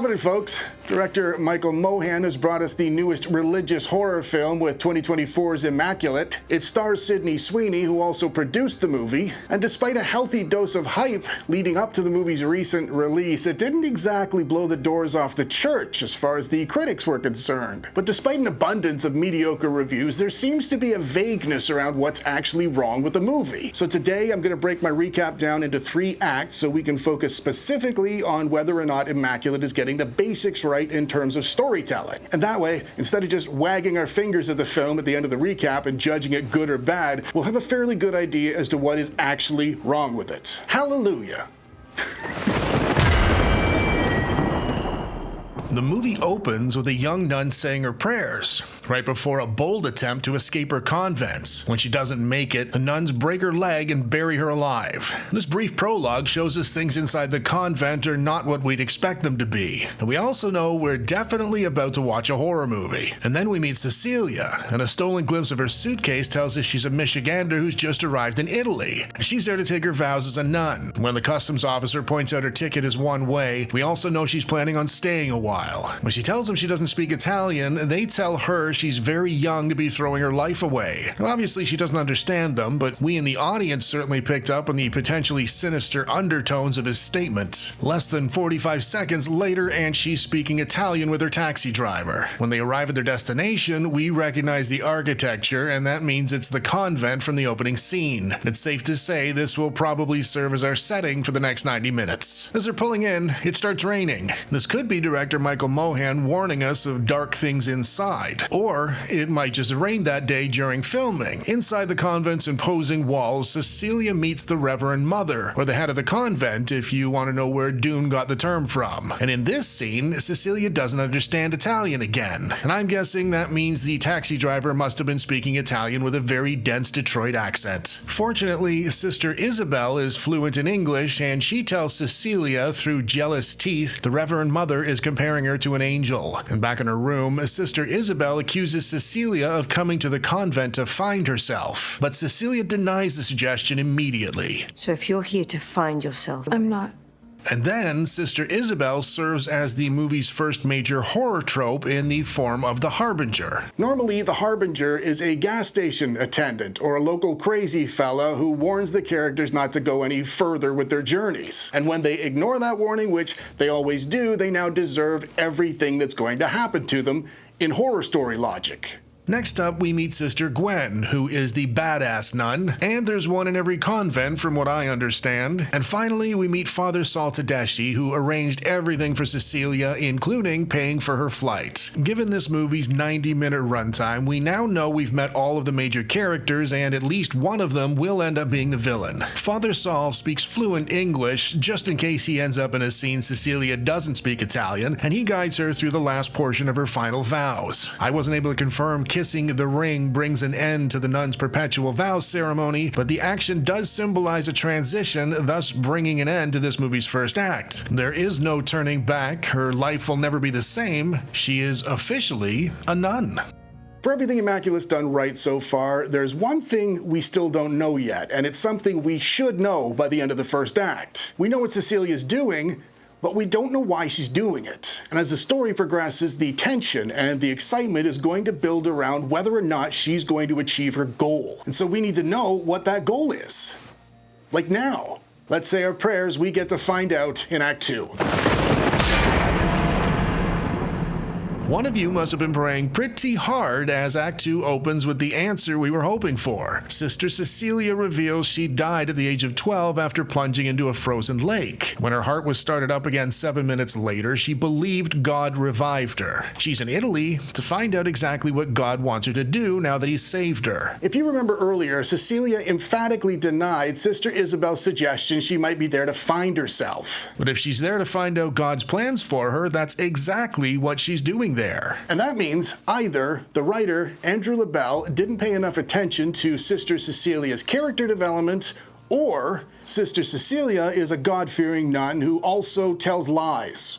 Happening, folks. Director Michael Mohan has brought us the newest religious horror film with 2024's Immaculate. It stars Sydney Sweeney, who also produced the movie, and despite a healthy dose of hype leading up to the movie's recent release, it didn't exactly blow the doors off the church as far as the critics were concerned. But despite an abundance of mediocre reviews, there seems to be a vagueness around what's actually wrong with the movie. So today I'm going to break my recap down into 3 acts so we can focus specifically on whether or not Immaculate is getting the basics right in terms of storytelling. And that way, instead of just wagging our fingers at the film at the end of the recap and judging it good or bad, we'll have a fairly good idea as to what is actually wrong with it. Hallelujah. The movie opens with a young nun saying her prayers, right before a bold attempt to escape her convent. When she doesn't make it, the nuns break her leg and bury her alive. This brief prologue shows us things inside the convent are not what we'd expect them to be. And we also know we're definitely about to watch a horror movie. And then we meet Cecilia, and a stolen glimpse of her suitcase tells us she's a Michigander who's just arrived in Italy. She's there to take her vows as a nun. When the customs officer points out her ticket is one way, we also know she's planning on staying a while. When she tells them she doesn't speak Italian, they tell her she's very young to be throwing her life away. Obviously, she doesn't understand them, but we in the audience certainly picked up on the potentially sinister undertones of his statement. Less than 45 seconds later, and she's speaking Italian with her taxi driver. When they arrive at their destination, we recognize the architecture, and that means it's the convent from the opening scene. It's safe to say this will probably serve as our setting for the next 90 minutes. As they're pulling in, it starts raining. This could be director Michael Mohan warning us of dark things inside. Or it might just rain that day during filming. Inside the convent's imposing walls, Cecilia meets the Reverend Mother, or the head of the convent if you want to know where Dune got the term from. And in this scene, Cecilia doesn't understand Italian again. And I'm guessing that means the taxi driver must have been speaking Italian with a very dense Detroit accent. Fortunately, Sister Isabel is fluent in English, and she tells Cecilia through jealous teeth the Reverend Mother is comparing her to an angel. And back in her room, Sister Isabel accuses Cecilia of coming to the convent to find herself. But Cecilia denies the suggestion immediately. So if you're here to find yourself, I'm not. And then Sister Isabel serves as the movie's first major horror trope in the form of the Harbinger. Normally, the Harbinger is a gas station attendant or a local crazy fella who warns the characters not to go any further with their journeys. And when they ignore that warning, which they always do, they now deserve everything that's going to happen to them in horror story logic. Next up, we meet Sister Gwen, who is the badass nun, and there's one in every convent from what I understand. And finally, we meet Father Saul Tedeschi, who arranged everything for Cecilia, including paying for her flight. Given this movie's 90-minute runtime, we now know we've met all of the major characters, and at least one of them will end up being the villain. Father Saul speaks fluent English, just in case he ends up in a scene Cecilia doesn't speak Italian, and he guides her through the last portion of her final vows. I wasn't able to confirm kissing the ring brings an end to the nun's perpetual vows ceremony, but the action does symbolize a transition, thus bringing an end to this movie's first act. There is no turning back. Her life will never be the same. She is officially a nun. For everything Immaculate's done right so far, there's one thing we still don't know yet, and it's something we should know by the end of the first act. We know what Cecilia's doing, but we don't know why she's doing it. And as the story progresses, the tension and the excitement is going to build around whether or not she's going to achieve her goal. And so we need to know what that goal is. Like now. Let's say our prayers, we get to find out in Act 2. One of you must have been praying pretty hard as Act 2 opens with the answer we were hoping for. Sister Cecilia reveals she died at the age of 12 after plunging into a frozen lake. When her heart was started up again 7 minutes later, she believed God revived her. She's in Italy to find out exactly what God wants her to do now that he's saved her. If you remember earlier, Cecilia emphatically denied Sister Isabel's suggestion she might be there to find herself. But if she's there to find out God's plans for her, that's exactly what she's doing there. And that means either the writer, Andrew LaBelle, didn't pay enough attention to Sister Cecilia's character development, or Sister Cecilia is a God-fearing nun who also tells lies.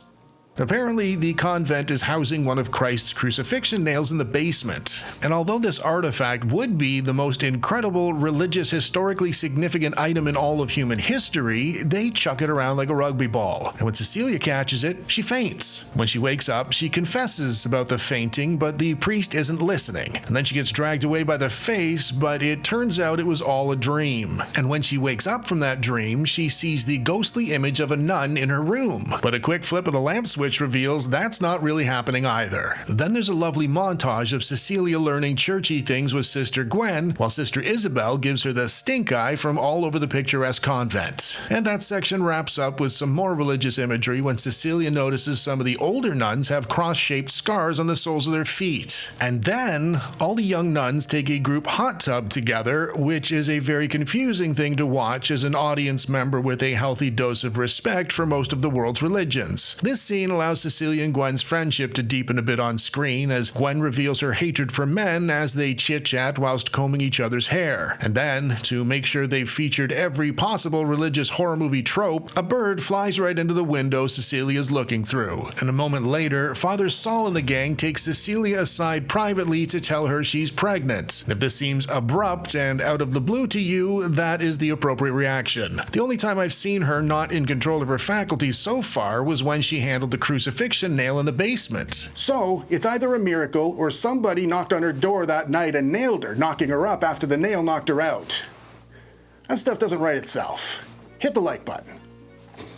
Apparently, the convent is housing one of Christ's crucifixion nails in the basement, and although this artifact would be the most incredible religious historically significant item in all of human history, they chuck it around like a rugby ball, and when Cecilia catches it, she faints. When she wakes up, she confesses about the fainting, but the priest isn't listening, and then she gets dragged away by the face, but it turns out it was all a dream. And when she wakes up from that dream, she sees the ghostly image of a nun in her room, but a quick flip of the lamp switch reveals that's not really happening either. Then there's a lovely montage of Cecilia learning churchy things with Sister Gwen, while Sister Isabel gives her the stink eye from all over the picturesque convent. And that section wraps up with some more religious imagery when Cecilia notices some of the older nuns have cross-shaped scars on the soles of their feet. And then all the young nuns take a group hot tub together, which is a very confusing thing to watch as an audience member with a healthy dose of respect for most of the world's religions. This scene allows Cecilia and Gwen's friendship to deepen a bit on screen as Gwen reveals her hatred for men as they chit-chat whilst combing each other's hair. And then, to make sure they've featured every possible religious horror movie trope, a bird flies right into the window Cecilia's looking through. And a moment later, Father Saul and the gang takes Cecilia aside privately to tell her she's pregnant. If this seems abrupt and out of the blue to you, that is the appropriate reaction. The only time I've seen her not in control of her faculties so far was when she handled the crucifixion nail in the basement. So, it's either a miracle or somebody knocked on her door that night and nailed her, knocking her up after the nail knocked her out. That stuff doesn't write itself. Hit the like button.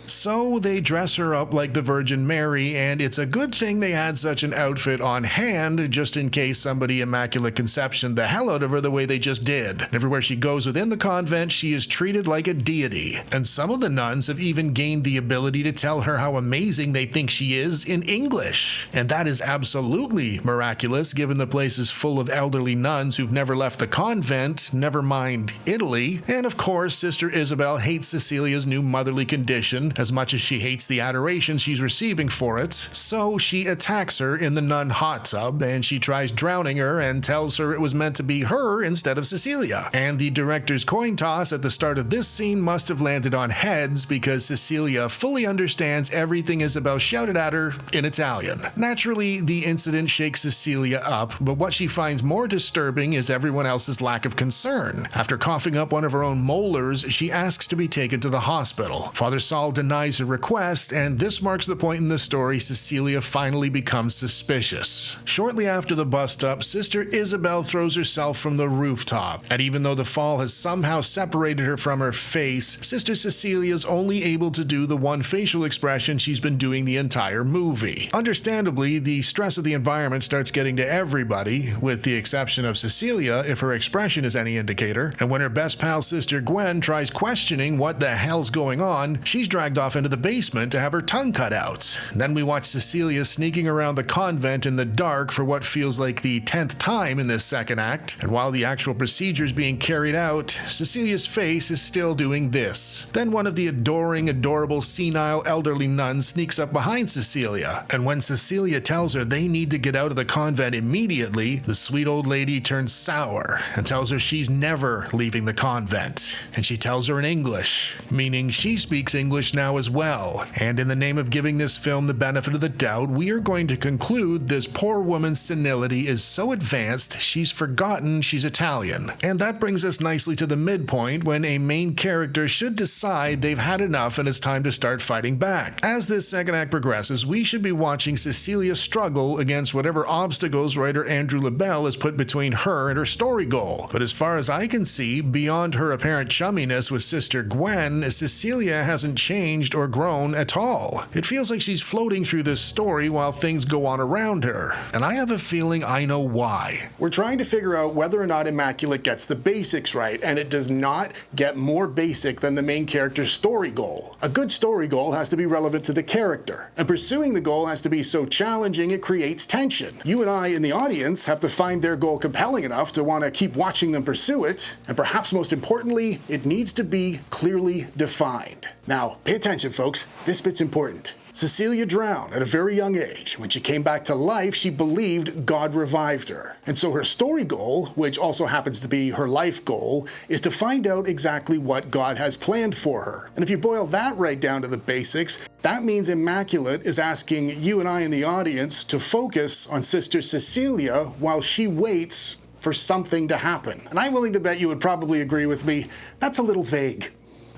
So they dress her up like the Virgin Mary, and it's a good thing they had such an outfit on hand just in case somebody Immaculate Conception the hell out of her the way they just did. Everywhere she goes within the convent, she is treated like a deity. And some of the nuns have even gained the ability to tell her how amazing they think she is in English. And that is absolutely miraculous given the place is full of elderly nuns who've never left the convent, never mind Italy. And of course, Sister Isabel hates Cecilia's new motherly condition as much as she hates the adoration she's receiving for it, so she attacks her in the nun hot tub and she tries drowning her and tells her it was meant to be her instead of Cecilia. And the director's coin toss at the start of this scene must have landed on heads because Cecilia fully understands everything Isabel shouted at her in Italian. Naturally, the incident shakes Cecilia up, but what she finds more disturbing is everyone else's lack of concern. After coughing up one of her own molars, she asks to be taken to the hospital. Father Saul denies her request, and this marks the point in the story Cecilia finally becomes suspicious. Shortly after the bust-up, Sister Isabel throws herself from the rooftop, and even though the fall has somehow separated her from her face, Sister Cecilia's only able to do the one facial expression she's been doing the entire movie. Understandably, the stress of the environment starts getting to everybody, with the exception of Cecilia if her expression is any indicator, and when her best pal Sister Gwen tries questioning what the hell's going on, she's dragged off into the basement to have her tongue cut out. Then we watch Cecilia sneaking around the convent in the dark for what feels like the 10th time in this second act, and while the actual procedure is being carried out, Cecilia's face is still doing this. Then one of the adoring, adorable, senile, elderly nuns sneaks up behind Cecilia, and when Cecilia tells her they need to get out of the convent immediately, the sweet old lady turns sour and tells her she's never leaving the convent. And she tells her in English, meaning she speaks English now as well. And in the name of giving this film the benefit of the doubt, we are going to conclude this poor woman's senility is so advanced she's forgotten she's Italian. And that brings us nicely to the midpoint when a main character should decide they've had enough and it's time to start fighting back. As this second act progresses, we should be watching Cecilia struggle against whatever obstacles writer Andrew LaBelle has put between her and her story goal. But as far as I can see, beyond her apparent chumminess with Sister Gwen, Cecilia hasn't changed or grown at all. It feels like she's floating through this story while things go on around her. And I have a feeling I know why. We're trying to figure out whether or not Immaculate gets the basics right, and it does not get more basic than the main character's story goal. A good story goal has to be relevant to the character, and pursuing the goal has to be so challenging it creates tension. You and I in the audience have to find their goal compelling enough to want to keep watching them pursue it, and perhaps most importantly, it needs to be clearly defined. Now, pay attention folks, this bit's important. Cecilia drowned at a very young age. When she came back to life, she believed God revived her. And so her story goal, which also happens to be her life goal, is to find out exactly what God has planned for her. And if you boil that right down to the basics, that means Immaculate is asking you and I in the audience to focus on Sister Cecilia while she waits for something to happen. And I'm willing to bet you would probably agree with me, that's a little vague.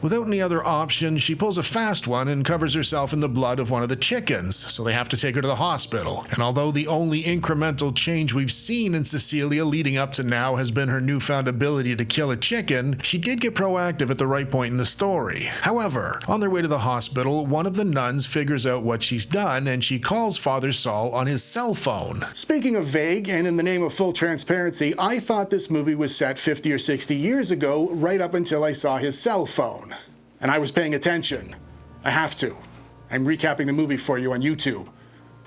Without any other option, she pulls a fast one and covers herself in the blood of one of the chickens, so they have to take her to the hospital. And although the only incremental change we've seen in Cecilia leading up to now has been her newfound ability to kill a chicken, she did get proactive at the right point in the story. However, on their way to the hospital, one of the nuns figures out what she's done and she calls Father Saul on his cell phone. Speaking of vague, and in the name of full transparency, I thought this movie was set 50 or 60 years ago, right up until I saw his cell phone. And I was paying attention. I have to. I'm recapping the movie for you on YouTube.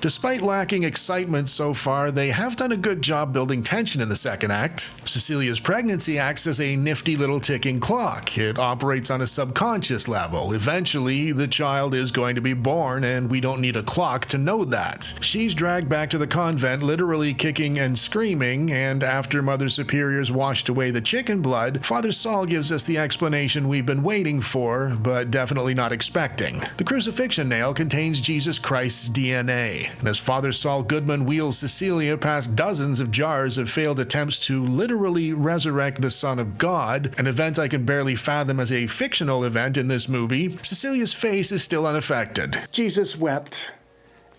Despite lacking excitement so far, they have done a good job building tension in the second act. Cecilia's pregnancy acts as a nifty little ticking clock. It operates on a subconscious level. Eventually, the child is going to be born, and we don't need a clock to know that. She's dragged back to the convent, literally kicking and screaming, and after Mother Superior's washed away the chicken blood, Father Saul gives us the explanation we've been waiting for, but definitely not expecting. The crucifixion nail contains Jesus Christ's DNA. And as Father Saul Goodman wheels Cecilia past dozens of jars of failed attempts to literally resurrect the Son of God, an event I can barely fathom as a fictional event in this movie, Cecilia's face is still unaffected. Jesus wept,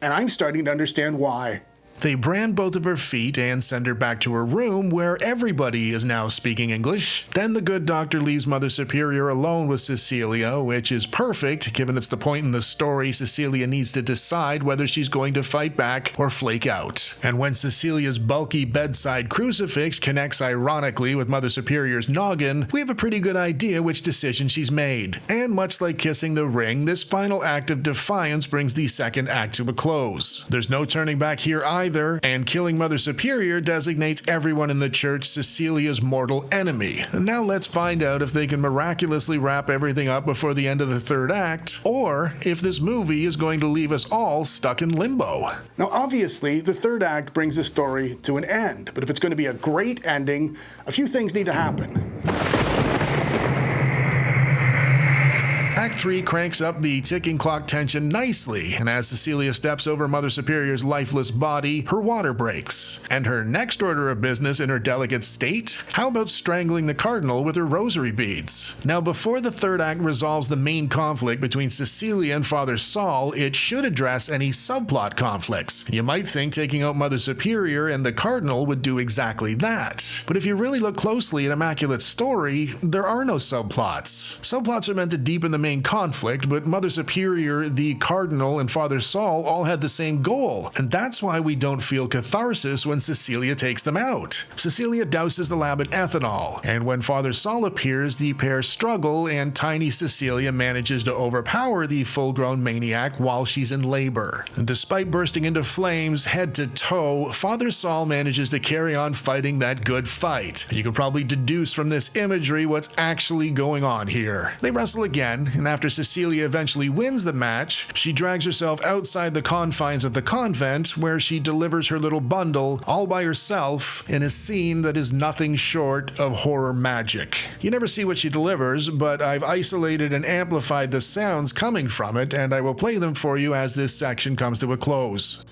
and I'm starting to understand why. They brand both of her feet and send her back to her room where everybody is now speaking English. Then the good doctor leaves Mother Superior alone with Cecilia, which is perfect given it's the point in the story Cecilia needs to decide whether she's going to fight back or flake out. And when Cecilia's bulky bedside crucifix connects ironically with Mother Superior's noggin, we have a pretty good idea which decision she's made. And much like kissing the ring, this final act of defiance brings the second act to a close. There's no turning back here either, and killing Mother Superior designates everyone in the church Cecilia's mortal enemy. And now let's find out if they can miraculously wrap everything up before the end of the third act, or if this movie is going to leave us all stuck in limbo. Now, obviously, the third act brings the story to an end, but if it's going to be a great ending, a few things need to happen. Act 3 cranks up the ticking clock tension nicely, and as Cecilia steps over Mother Superior's lifeless body, her water breaks. And her next order of business in her delicate state? How about strangling the cardinal with her rosary beads? Now, before the third act resolves the main conflict between Cecilia and Father Saul, it should address any subplot conflicts. You might think taking out Mother Superior and the cardinal would do exactly that. But if you really look closely at Immaculate's story, there are no subplots. Subplots are meant to deepen the main conflict, but Mother Superior, the Cardinal, and Father Saul all had the same goal, and that's why we don't feel catharsis when Cecilia takes them out. Cecilia douses the lab in ethanol, and when Father Saul appears, the pair struggle, and tiny Cecilia manages to overpower the full-grown maniac while she's in labor. And despite bursting into flames head to toe, Father Saul manages to carry on fighting that good fight. You can probably deduce from this imagery what's actually going on here. They wrestle again, and after Cecilia eventually wins the match, she drags herself outside the confines of the convent where she delivers her little bundle all by herself in a scene that is nothing short of horror magic. You never see what she delivers, but I've isolated and amplified the sounds coming from it, and I will play them for you as this section comes to a close.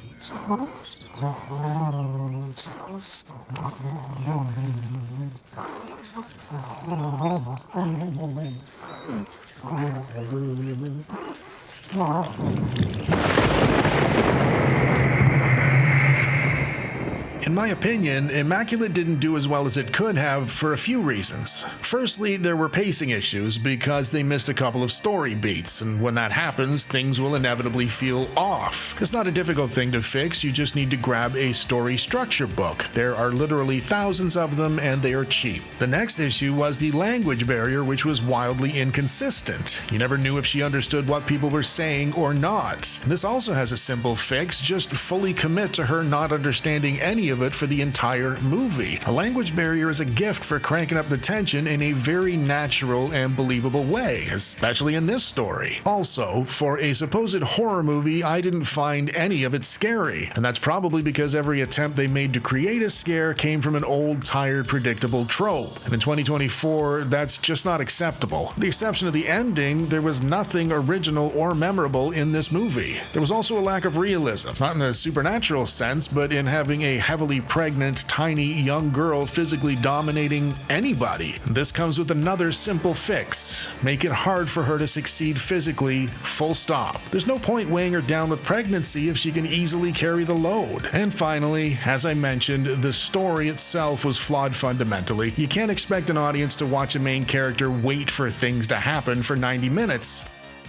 In my opinion, Immaculate didn't do as well as it could have for a few reasons. Firstly, there were pacing issues because they missed a couple of story beats, and when that happens, things will inevitably feel off. It's not a difficult thing to fix, you just need to grab a story structure book. There are literally thousands of them, and they are cheap. The next issue was the language barrier, which was wildly inconsistent. You never knew if she understood what people were saying or not. This also has a simple fix, just fully commit to her not understanding any of of it for the entire movie. A language barrier is a gift for cranking up the tension in a very natural and believable way, especially in this story. Also, for a supposed horror movie, I didn't find any of it scary, and that's probably because every attempt they made to create a scare came from an old, tired, predictable trope. And in 2024, that's just not acceptable. With the exception of the ending, there was nothing original or memorable in this movie. There was also a lack of realism, not in a supernatural sense, but in having a heavily pregnant, tiny young girl physically dominating anybody. This comes with another simple fix: make it hard for her to succeed physically, full stop. There's no point weighing her down with pregnancy if she can easily carry the load. And finally, as I mentioned, the story itself was flawed fundamentally. You can't expect an audience to watch a main character wait for things to happen for 90 minutes,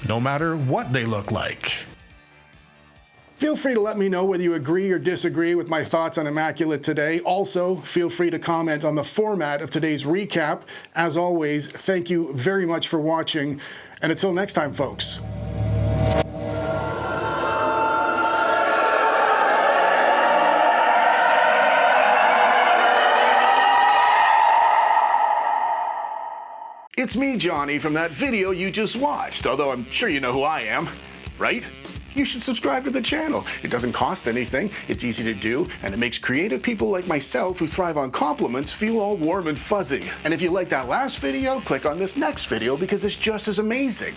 no matter what they look like. Feel free to let me know whether you agree or disagree with my thoughts on Immaculate today. Also, feel free to comment on the format of today's recap. As always, thank you very much for watching, and until next time, folks. It's me, Johnny, from that video you just watched, although I'm sure you know who I am, right? You should subscribe to the channel. It doesn't cost anything, it's easy to do, and it makes creative people like myself who thrive on compliments feel all warm and fuzzy. And if you like that last video, click on this next video because it's just as amazing.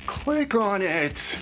Click on it.